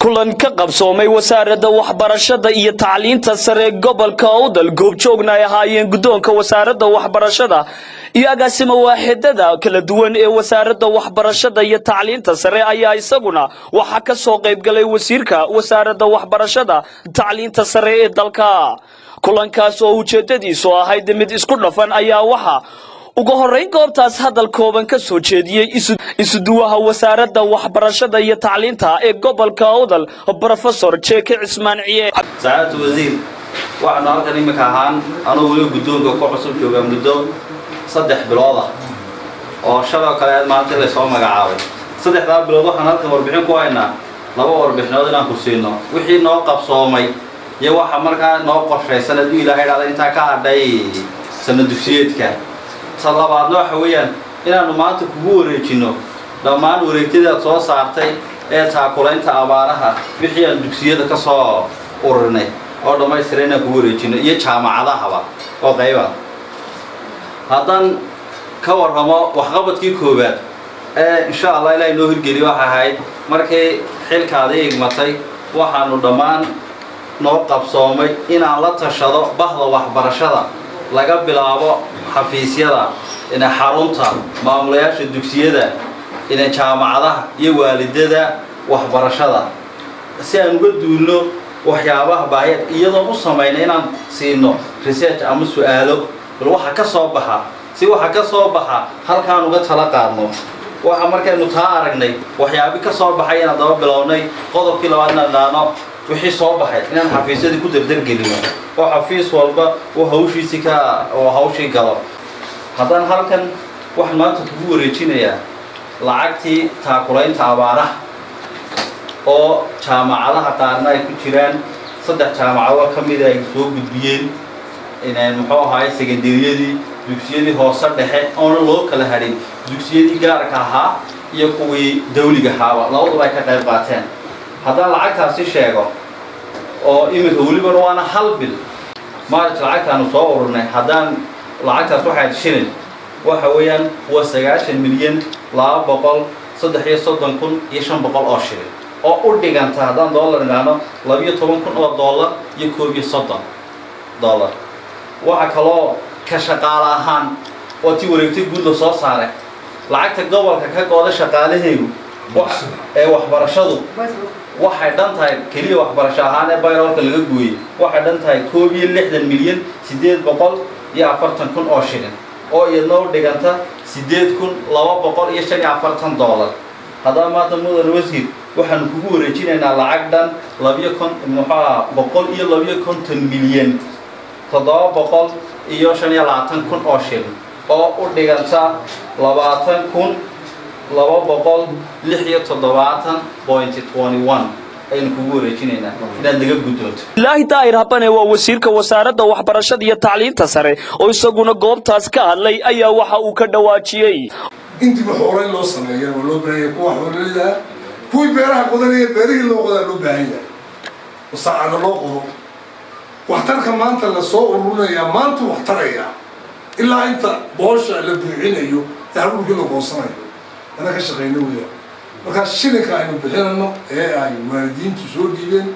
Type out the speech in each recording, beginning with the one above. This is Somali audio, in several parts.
kulan ka qabsoomay wasaaradda waxbarashada iyo tacliinta sare gobolka Awdal goobjoogna ay ahaayeen gudoonka wasaaradda waxbarashada iyo agaasima waaxidada kala duwan ee wasaaradda waxbarashada iyo tacliinta sare ayaa isaguna waxa ka soo qayb galay wasiirka wasaaradda waxbarashada tacliinta sare ee dalka kulankaas oo ujeedadiisu ahayd mid isku dhafan ayaa waxa ugu horeyn goobtaas hadal kooban ka soo jeediyay isuduwaha wasaaradda waxbarashada iyo tacliinta ee gobolka Awdal Professor Jeke Cismaan Ciye saacad wasiir waxaan halkan imika ahaan anoo wali gudoonka ku cusub jooga muddo 3 bilood ah oo shaqo kale maanta la soo magacaabay 3 bilood waxaan halkan warbixin ku haynaa laba warbixinood inaan ku siino wixii noo qabsoomay iyo waxa markaa noo qorshaysan hadii Ilaahay dhacday inta ka hadhay sanad dugsiyeedka salabaadna waxa weeyaan inaanu maanta kugu wareejino dhammaan wareegtada soo saartay ee taakulaynta abaaraha wixii aan dugsiyada ka soo ururinay oo dhamaystiran kugu wareejino iyo jaamacadaha oo qayba hadan ka warramo waxqabadkii koobaad insha Allah Ilaahay noo hirgeliyo waxa ahayd markii xilkaada igmatay waxaanu dhammaan noo qabsoomay inaan la tashado bahda waxbarashada laga bilaabo xafiisyada ina xarunta maamulayaasha dugsiyada ina jaamacadaha iyo waalidada waxbarashada si aan uga duulno waxyaabaha baahiyad iyadoo u sameeyay inaan siino research ama su'aalo waxa ka soo baxa si waxa ka soo baxa halkaan uga tala qaadno waxa markaynu taa aragnay waxyaabi ka soo baxay inaan daba bilownay qodobkii labaadna dhaano wixii soo baxay inaan xafiisyada ku dardar gelino oo xafiis walba oo hawshii galo haddaan halkan wax maanta kugu wareejinayaa lacagtii taakulaynta abaaraha oo jaamacadaha qaarna ay ku jiraan 3 jaamacadood ka mid ah ay soo gudbiyeen inaan muxuu ahaay secondaryadii dugsiyadii hoose dhexe oo loo kala hadhin dugsiyadii gaarka ahaa iyo kuwii dawliga ahaa labaduba ay ka qayb qaateen haddaan lacagtaasi sheego oo imika waliba waana hal bil maarch lacagtaanu soo ururnay haddaan lacagtaas waxay shilin waxa weeyaan waa 9 milyan 233,500 oo shilin oo u dhiganta haddaan dollar gaano 12,000 oo dollar iyo 130 dollar waxa kaloo ka shaqaale ahaan oo tii wareegtay guud la soo saaray lacagta gobolka ka gooda shaqaalaheedu ee waxbarashadu waxay dhantahay kaliya waxbarasho ahaan ee bayrolka laga gooyay waxay dhantahay 160 milyan 840 oo shilin oo iyadoo u dhiganta 8,245 dollar haddaba maanta mudan wasiir waxaan kugu wareejinaynaa lacag dhan 250 milyan 725 oo shilin oo u dhiganta 20,276.21 aynu kugu wareejinaynaa inaad naga guddoonto Ilaahi Daahir Habane waa wasiirka wasaaradda waxbarashada iyo tacliinta sare oo isaguna goobtaas ka hadlay ayaa waxa uu ka dhawaajiyay intii xoolay loo sameeyay oo loo baahay kuwa xoolada kuwi beeraha qodanaya beerihii loo qodaa loo baahan yahay wasaacada loo qodo waxtarka maanta la soo ururinayaa maanta waxtaraya ilaa inta boosha la buuxinayo taxawulka la qoosanayo ana ka shaqeynaa weeyaan marka shilinka aynu bixinano ee ay waalidiintu soo dhiibeen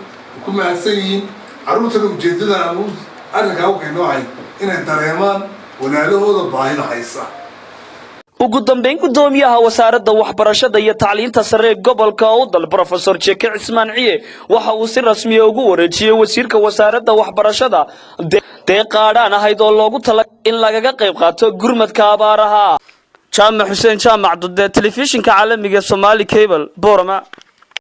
ku mahadsan yihiin caruurta ujeedada aanu arrinka u keenay inay dareemaan walaalahooda baahida haysa ugu dambeyn gudoomiyaha wasaaradda waxbarashada iyo tacliinta sare ee gobolka Awdal Professor Jeke Cismaan Ciye waxa uu si rasmi ah ugu wareejiyay wasiirka wasaaradda waxbarashada deeqaadaan ahayd oo loogu talagalay in laga qayb qaato gurmadka abaaraha Jaamac Xuseen Jaamac Dudde telefishinka caalamiga Somali Cable Boorama